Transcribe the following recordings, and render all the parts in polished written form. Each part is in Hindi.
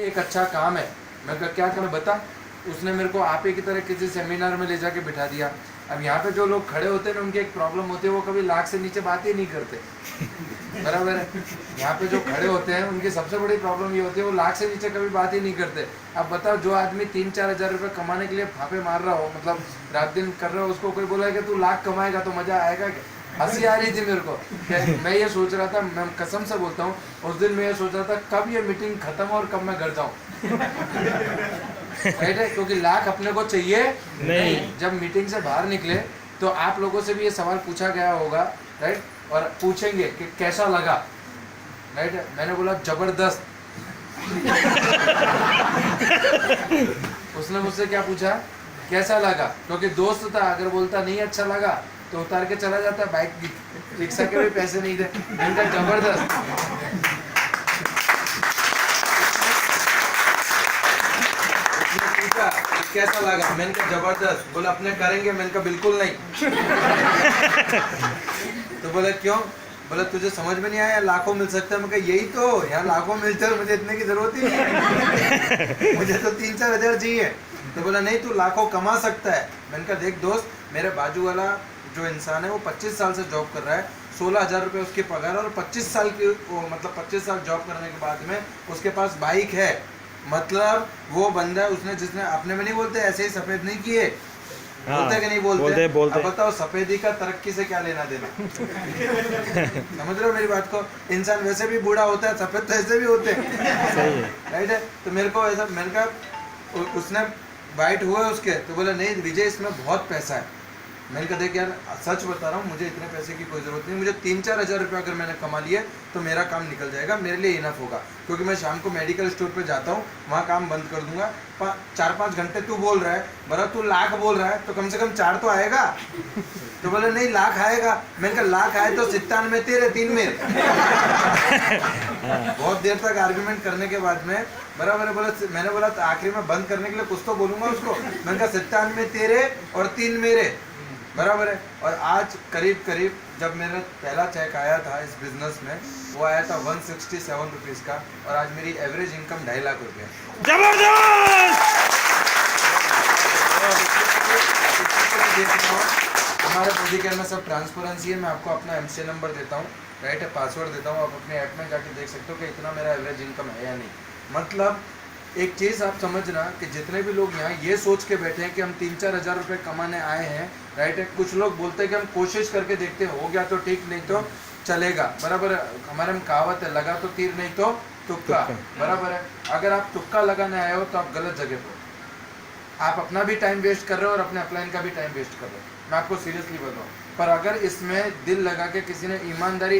एक अच्छा काम है। मैं कहा क्या करें बता। उसने मेरे को आप ही की तरह किसी सेमिनार में ले जाके बिठा दिया। अब यहाँ पे जो लोग खड़े होते हैं ना, उनकी एक प्रॉब्लम होती है, वो कभी लाख से नीचे बात ही नहीं करते। बराबर है। यहाँ पे जो खड़े होते हैं उनकी सबसे बड़ी प्रॉब्लम ये होती है, वो लाख से नीचे कभी बात ही नहीं करते। अब बताओ, जो आदमी 3-4 हज़ार रुपये कमाने के लिए फाफे मार रहा हो, मतलब रात दिन कर रहा हो, उसको कोई बोला कि तू लाख कमाएगा तो मजा आएगा क्या? हंसी आ रही थी मेरे को। मैं ये सोच रहा था, मैं कसम से बोलता हूँ, उस दिन मैं ये सोच रहा था कब ये मीटिंग खत्म और कब मैं घर जाऊँ। राइट है, क्योंकि लाख अपने को चाहिए नहीं। जब मीटिंग से बाहर निकले तो आप लोगों से भी ये सवाल पूछा गया होगा, राइट, और पूछेंगे कि कैसा लगा, राइट। मैंने बोला जबरदस्त। उसने मुझसे क्या पूछा, कैसा लगा, क्योंकि दोस्त था, अगर बोलता नहीं अच्छा लगा तो उतार के चला जाता, बाइक रिक्शा के भी पैसे नहीं दे। मैंने कहा जबरदस्त। पूछा कैसा लगा, मैंने कहा जबरदस्त। बोला अपने करेंगे, मैंने कहा बिल्कुल नहीं। तो बोला क्यों? बोला तुझे समझ में नहीं आया, लाखों मिल सकता है। मैं कहा यही तो, यहाँ लाखों मिलते हैं, मुझे इतने की जरूरत ही नहीं है। मुझे तो 3-4 हज़ार चाहिए। तो बोला नहीं, तू लाखों कमा सकता है। मैंने कहा देख दोस्त, मेरे बाजू वाला जो इंसान है वो 25 साल से जॉब कर रहा है, 16,000 रुपये उसकी पगार, और 25 साल की मतलब 25 साल जॉब करने के बाद में उसके पास बाइक है। मतलब वो बंदा, उसने जिसने अपने में नहीं बोलते, ऐसे ही सफेद नहीं किए। बोलते कि नहीं बोलते? अब बताओ सफेदी का तरक्की से क्या लेना देना? समझ रहे हो मेरी बात को? इंसान वैसे भी बूढ़ा होता है, सफेद तो ऐसे भी होते हैं, राइट है। तो मेरे को ऐसा, मैंने कहा, उसने वाइट हुआ उसके, तो बोला नहीं विजय इसमें बहुत पैसा है। मैंने कहा देख यार, सच बता रहा हूँ, मुझे इतने पैसे की कोई ज़रूरत नहीं। मुझे 3-4 हज़ार रुपये अगर मैंने कमा लिए तो मेरा काम निकल जाएगा, मेरे लिए इनफ होगा। क्योंकि मैं शाम को मेडिकल स्टोर पे जाता हूँ, वहाँ काम बंद कर दूंगा। 4-5 घंटे तू बोल रहा है, बरा तू लाख बोल रहा है, तो कम से कम 4 तो आएगा। तो बोले नहीं लाख आएगा। मैंने कहा लाख आए तो 97 तेरे, 3 मेरे। बहुत देर तक आर्ग्यूमेंट करने के बाद में बराबर बोला, मैंने बोला तो आखिरी में बंद करने के लिए कुछ तो बोलूंगा उसको। मैंने कहा 97 तेरे और 3 मेरे, बराबर है। और आज करीब करीब जब मेरा पहला चेक आया था इस बिजनेस में, वो आया था 167 रुपीज़ का, और आज मेरी एवरेज इनकम 2.5 लाख रुपये। हमारे मेडिकेयर में सब ट्रांसपेरेंसी है। मैं आपको अपना एमसी नंबर देता हूँ, राइट है, पासवर्ड देता हूँ, आप अपने ऐप में जाके देख सकते हो कि इतना मेरा एवरेज इनकम है या नहीं। मतलब एक चीज़ आप समझना कि जितने भी लोग यहाँ ये सोच के बैठे हैं कि हम 3-4 हज़ार रुपये कमाने आए हैं, राइट है, कुछ लोग बोलते हैं कि हम कोशिश करके देखते हैं, हो गया तो ठीक, नहीं तो चलेगा, बराबर है। हमारे में कहावत है, लगा तो तीर नहीं तो तुक्का, बराबर है। अगर आप तुक्का लगाने आए हो तो आप गलत जगह पर, आप अपना भी टाइम वेस्ट कर रहे हो और अपने अपलाइन का भी टाइम वेस्ट कर रहे हो। मैं आपको सीरियसली बताऊँ, पर अगर इसमें दिल लगा के किसी ने ईमानदारी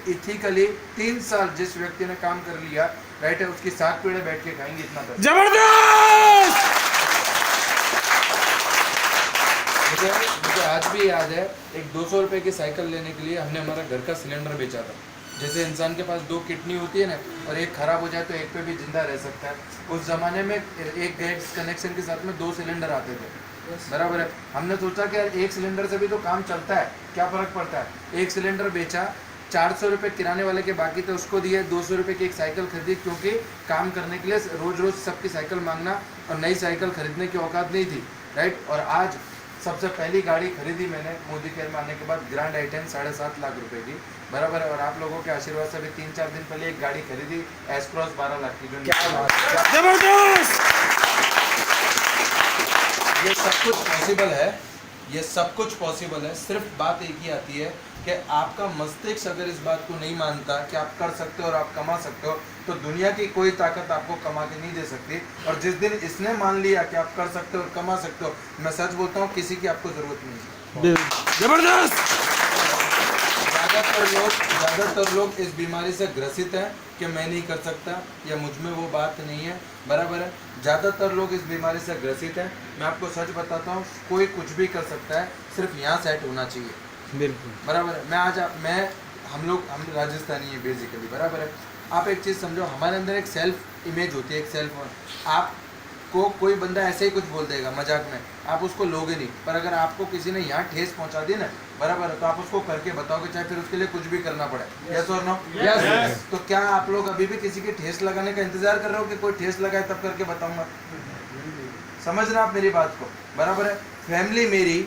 इथिकली 3 साल जिस व्यक्ति ने काम कर लिया, राइट है, उसकी 7 पीढ़े बैठ के खाएंगे इतना पैसा। जबरदस्त। मुझे आज भी याद है, एक 200 रुपये की साइकिल लेने के लिए हमने हमारा घर का सिलेंडर बेचा था। जैसे इंसान के पास 2 किडनी होती है ना, और एक खराब हो जाए तो एक पे भी जिंदा रह सकता है। उस ज़माने में एक गैस कनेक्शन के साथ में 2 सिलेंडर आते थे, बराबर है। हमने सोचा कि यार एक सिलेंडर से भी तो काम चलता है, क्या फ़र्क पड़ता है। एक सिलेंडर बेचा, 400 रुपये किराने वाले के बाकी थे, उसको दिए, 200 रुपये की एक साइकिल खरीदी, क्योंकि काम करने के लिए रोज़ रोज़ सबकी साइकिल मांगना और नई साइकिल खरीदने की औकात नहीं थी, राइट। और आज सबसे पहली गाड़ी खरीदी मैंने मोदी केयर में आने के बाद, ग्रैंड i10 7.5 लाख रुपए की, बराबर है। और आप लोगों के आशीर्वाद से भी 3-4 दिन पहले एक गाड़ी खरीदी एस क्रॉस 12 लाख की, जो जबरदस्त। ये सब कुछ पॉसिबल है, ये सब कुछ पॉसिबल है। सिर्फ बात एक ही आती है कि आपका मस्तिष्क अगर इस बात को नहीं मानता कि आप कर सकते हो और आप कमा सकते हो, तो दुनिया की कोई ताकत आपको कमा के नहीं दे सकती। और जिस दिन इसने मान लिया कि आप कर सकते हो और कमा सकते हो, मैं सच बोलता हूँ, किसी की आपको ज़रूरत नहीं है। जबरदस्त। ज़्यादातर लोग इस बीमारी से ग्रसित हैं कि मैं नहीं कर सकता या मुझ में वो बात नहीं है, बराबर है। ज़्यादातर लोग इस बीमारी से ग्रसित हैं। मैं आपको सच बताता हूँ, कोई कुछ भी कर सकता है, सिर्फ यहाँ सेट होना चाहिए, बिल्कुल, बराबर है। हम राजस्थानी है बेसिकली, बराबर है। आप एक चीज़ समझो, हमारे अंदर एक सेल्फ इमेज होती है, एक सेल्फ, आप आपको कोई बंदा ऐसे ही कुछ बोल देगा मजाक में, आप उसको लोगे नहीं, पर अगर आपको किसी ने यहाँ ठेस पहुंचा दी ना, बराबर है, तो आप उसको करके बताओगे, चाहे फिर उसके लिए कुछ भी करना पड़े। यस और नो? यस। तो क्या आप लोग अभी भी किसी की ठेस लगाने का इंतजार कर रहे हो कि कोई ठेस लगाए तब करके बताऊंगा? समझना आप मेरी बात को, बराबर है। फैमिली मेरी,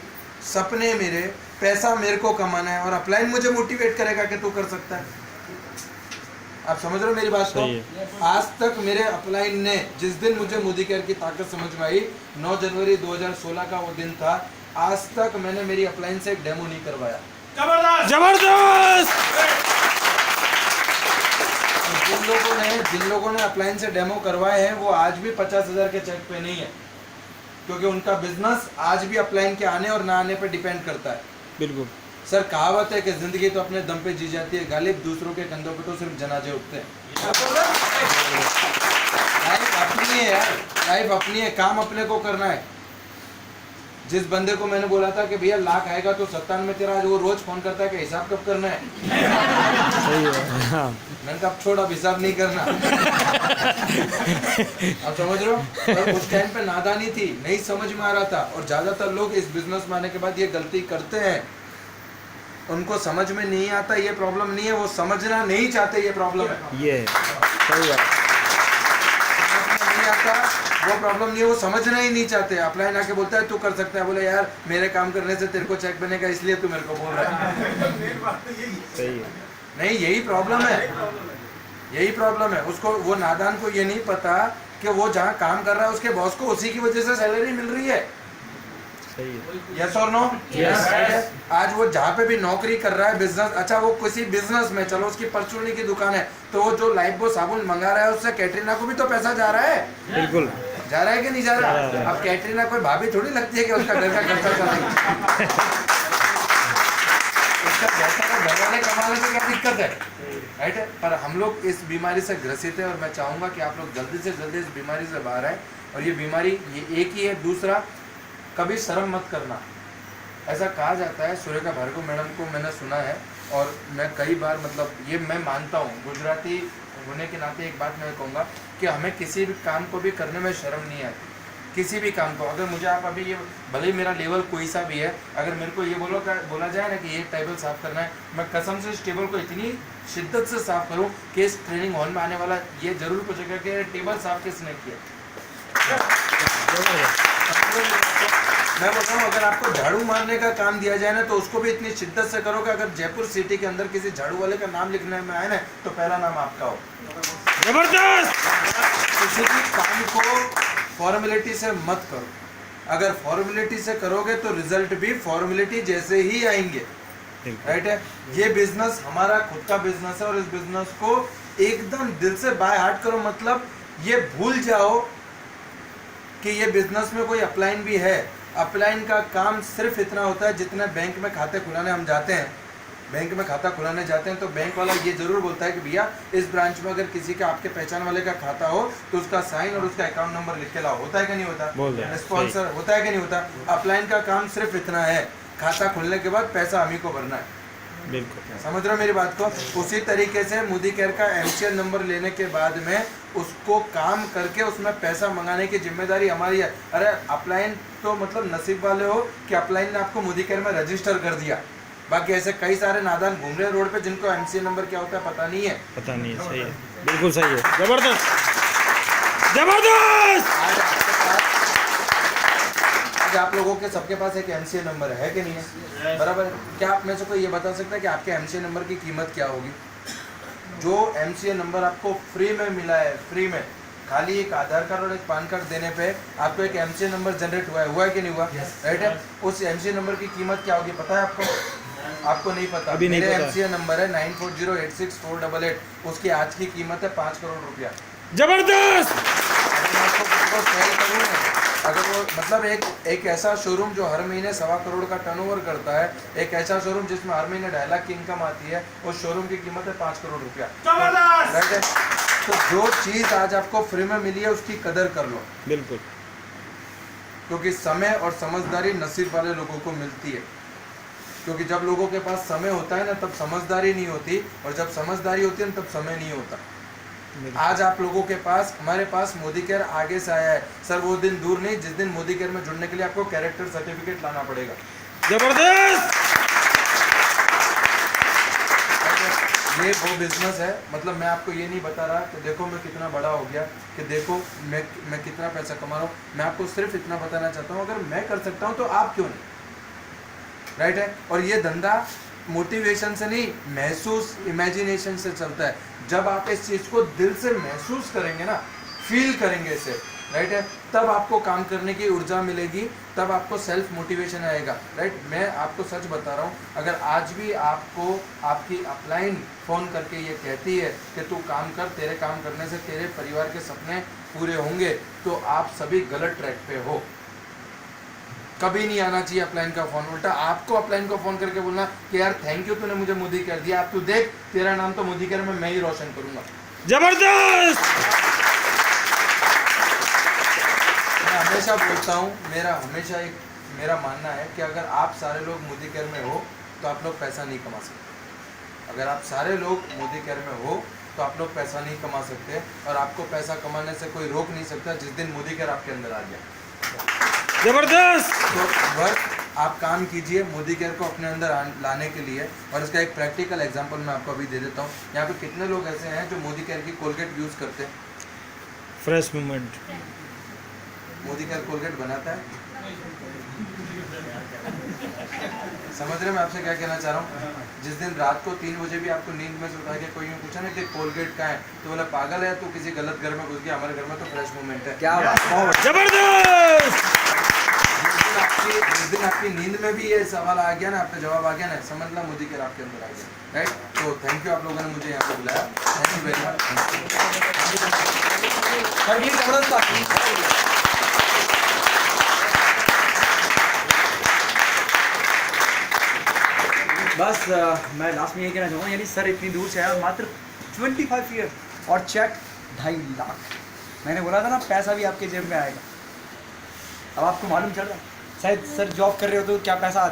सपने मेरे, पैसा मेरे को कमाना है, और अपलाइन मुझे मोटिवेट करेगा कि तू कर सकता है। आप समझ रहे हो मेरी बात को? आज तक मेरे अपलाइन ने, जिस दिन मुझे मोदी केयर की ताकत समझ में आई, 9 जनवरी 2016 का वो दिन था, आज तक मैंने मेरी अपलाइन से एक डेमो नहीं करवाया। जबरदस्त जबरदस्त। जिन लोगों ने अपलाइन से डेमो करवाए हैं वो आज भी 50,000 के चेक पे नहीं है, क्योंकि उनका बिजनेस आज भी अपलाइन के आने और ना आने पे डिपेंड करता है। बिल्कुल सर, कहावत है कि जिंदगी तो अपने दम पे जी जाती है, गालिब दूसरों के कंधों पे तो सिर्फ जनाजे उठते हैं। लाइफ अपनी है यार, लाइफ अपनी है, काम अपने को करना है। जिस बंदे को मैंने बोला था कि भैया लाख आएगा तो 97 में तेरा, आज वो रोज फोन करता है कि हिसाब कब करना है। सही है। हाँ। मैंने कहा अब छोड़, अब हिसाब नहीं करना। आप समझ रहे हो? पर उस टाइम पे नादानी थी, नहीं समझ में आ रहा था, और ज्यादातर लोग इस बिजनेस में आने के बाद ये गलती करते हैं, उनको समझ में नहीं आता, ये प्रॉब्लम नहीं है, वो समझना नहीं चाहते, ये प्रॉब्लम है। ये सही है। नहीं आता वो प्रॉब्लम नहीं है, वो समझना ही नहीं चाहते। अपलाइन आके बोलता है तू कर सकता है, बोले यार मेरे काम करने से तेरे को चेक बनेगा, इसलिए तू मेरे को बोल रहा है। सही है। नहीं, यही प्रॉब्लम है, यही प्रॉब्लम है। उसको, वो नादान को ये नहीं पता कि वो जहाँ काम कर रहा है उसके बॉस को उसी की वजह से सैलरी मिल रही है। सही है। यस और नो? यस। आज वो जहाँ पे भी नौकरी कर रहा है, बिजनेस, अच्छा वो किसी बिजनेस में, चलो उसकी परचूनी की दुकान है, तो वो जो लाइफ बॉय साबुन मंगा रहा है उससे कैटरीना को भी तो पैसा जा रहा है। बिल्कुल जा रहा है कि नहीं जा रहा? अब कैटरीना कोई भाभी थोड़ी लगती है कि उसका घर का खर्चा चलेगा। उसका पैसा तो घर वाले कमा लेते, क्या दिक्कत है? राइट है। पर हम लोग इस बीमारी से ग्रसित है, और मैं चाहूंगा कि आप लोग जल्दी से जल्दी इस बीमारी से बाहर आए। और ये बीमारी ये एक ही है। दूसरा, कभी शर्म मत करना। ऐसा कहा जाता है, सूर्यका भार्गव मैडम को मैंने सुना है, और मैं कई बार, मतलब ये मैं मानता हूँ, गुजराती होने के नाते एक बात मैं कहूँगा कि हमें किसी भी काम को भी करने में शर्म नहीं आती। किसी भी काम को, अगर मुझे आप अभी ये, भले ही मेरा लेवल कोई सा भी है, अगर मेरे को ये बोला जाए ना कि ये टेबल साफ करना है, मैं कसम से इस टेबल को इतनी शिद्दत से साफ करूँ कि इस ट्रेनिंग हॉल में आने वाला ये जरूर पूछेगा कि टेबल साफ किसने किया। मैं बोलता हूँ, अगर आपको झाड़ू मारने का काम दिया जाए ना, तो उसको भी इतनी शिद्दत से करो कि अगर जयपुर सिटी के अंदर किसी झाड़ू वाले का नाम लिखने में आए ना, तो पहला नाम आपका हो। जबरदस्त। किसी भी काम को फॉर्मेलिटी से मत करो। अगर फॉर्मेलिटी से करोगे तो रिजल्ट भी फॉर्मेलिटी जैसे ही आएंगे। राइट है। ये बिजनेस हमारा खुद का बिजनेस है, और इस बिजनेस को एकदम दिल से बाय हार्ट करो। मतलब ये भूल जाओ कि ये बिजनेस में कोई अपलाइन भी है। अपलाइन का काम सिर्फ इतना होता है, जितना बैंक में खाते खुलाने हम जाते हैं, बैंक में खाता खुलाने जाते हैं, तो बैंक वाला ये जरूर बोलता है कि भैया इस ब्रांच में अगर किसी का, आपके पहचान वाले का खाता हो तो उसका साइन और उसका अकाउंट नंबर लिख के लाओ। होता है कि नहीं होता? स्पॉन्सर होता है कि नहीं होता? अपलाइन का काम सिर्फ इतना है, खाता खुलने के बाद पैसा हम ही को भरना है। बिल्कुल समझ रहे हो मेरी बात को? उसी तरीके से मोदी केयर का MCN नंबर लेने के बाद में उसको काम करके उसमें पैसा मंगाने की जिम्मेदारी हमारी है। अरे अपलाइन तो मतलब नसीब वाले हो कि अपलाइन ने आपको मोदी केयर में रजिस्टर कर दिया। बाकी ऐसे कई सारे नादान घूम रहे हैं रोड पे, जिनको MCN नंबर क्या होता है पता नहीं है। पता नहीं है। सही है, बिल्कुल सही है। जबरदस्त जबरदस्त। आज आप लोगों के सबके पास एक MCN नंबर है कि नहीं है? बराबर। क्या आप में से कोई ये बता सकता है कि आपके MCN नंबर की कीमत क्या होगी? जो MCN नंबर आपको फ्री में मिला है, फ्री में, खाली एक आधार कार्ड और एक पैन कार्ड देने पे आपको एक MCN नंबर जनरेट हुआ है कि नहीं हुआ? राइट है। उस MCN नंबर की कीमत क्या होगी पता है आपको? आपको नहीं पता? अभी नहीं मेरे पता। MCN नंबर है 94086488। उसकी आज की कीमत है 5 करोड़ रुपया। जबरदस्त। अगर वो मतलब एक ऐसा शोरूम जो हर महीने 1.25 करोड़ का टर्नओवर करता है, एक ऐसा शोरूम जिसमें हर महीने 2.5 लाख की इनकम आती है, उस शोरूम की कीमत है 5 करोड़ रुपया। राइट है। तो जो चीज़ आज आपको फ्री में मिली है उसकी कदर कर लो। बिल्कुल। क्योंकि समय और समझदारी नसीब वाले लोगों को मिलती है। क्योंकि जब लोगों के पास समय होता है ना, तब समझदारी नहीं होती, और जब समझदारी होती है ना, तब समय नहीं होता। आज आप लोगों के पास, हमारे पास मोदी केयर आगे से आया है सर। वो दिन दूर नहीं जिस दिन मोदी केयर में जुड़ने के लिए आपको कैरेक्टर सर्टिफिकेट लाना पड़ेगा। जबरदस्त। ये वो बिजनेस है, मतलब मैं आपको ये नहीं बता रहा कि देखो मैं कितना बड़ा हो गया, कि देखो मैं कितना पैसा कमा रहा हूँ। मैं आपको सिर्फ इतना बताना चाहता हूँ, अगर मैं कर सकता हूँ तो आप क्यों नहीं, राइट है। और ये धंधा मोटिवेशन से नहीं, महसूस, इमेजिनेशन से चलता है। जब आप इस चीज़ को दिल से महसूस करेंगे ना, फील करेंगे इसे, राइट है, तब आपको काम करने की ऊर्जा मिलेगी, तब आपको सेल्फ मोटिवेशन आएगा, राइट। मैं आपको सच बता रहा हूँ, अगर आज भी आपको आपकी अपलाइन फ़ोन करके ये कहती है कि तू काम कर, तेरे काम करने से तेरे परिवार के सपने पूरे होंगे, तो आप सभी गलत ट्रैक पे हो। कभी नहीं आना चाहिए अपलाइन का फ़ोन। उल्टा आपको अपलाइन को फ़ोन करके बोलना कि यार थैंक यू, तूने मुझे मोदी केयर दिया, आप तू देख तेरा नाम तो मोदी केयर में मैं ही रोशन करूँगा। जबरदस्त। मैं हमेशा बोलता हूँ, मेरा मानना है कि अगर आप सारे लोग मोदी केयर में हो तो आप लोग पैसा नहीं कमा सकते। अगर आप सारे लोग मोदी केयर में हो तो आप लोग पैसा नहीं कमा सकते, और आपको पैसा कमाने से कोई रोक नहीं सकता जिस दिन मोदी केयर आपके अंदर आ गया। जबरदस्त। तो वर्क आप काम कीजिए मोदी केयर को अपने अंदर लाने के लिए। और इसका एक प्रैक्टिकल एग्जांपल मैं आपको अभी दे देता हूँ। यहाँ पे कितने लोग ऐसे हैं जो मोदी केयर की कोलगेट यूज़ करते हैं? Fresh movement. Modi care Colgate बनाता है? समझ रहे हैं मैं आपसे क्या कहना चाह रहा हूँ? जिस दिन रात को 3 बजे भी आपको नींद में से उठा के कोई पूछा ना कि कोलगेट कहाँ है, तो बोला पागल है, तो किसी गलत घर में घुस गया, हमारे घर में तो फ्रेश मूवमेंट है। क्या बात। जबरदस्त। जिस दिन आपकी नींद में भी ये सवाल आ गया ना, आपका जवाब आ गया ना, समझ ला मोदी केयर आपके अंदर आ गया, राइट। तो थैंक यू, आप लोगों ने मुझे यहाँ पे बुलाया, थैंक यू वेरी मच। बस मैं लास्ट में ये कहना चाहूँगा, यानी सर इतनी दूर से आया, मात्र 25 ईयर और चेक 2.5 लाख। मैंने बोला था ना पैसा भी आपके जेब में आएगा। अब आपको मालूम चल रहा है, शायद सर जॉब कर रहे हो तो क्या पैसा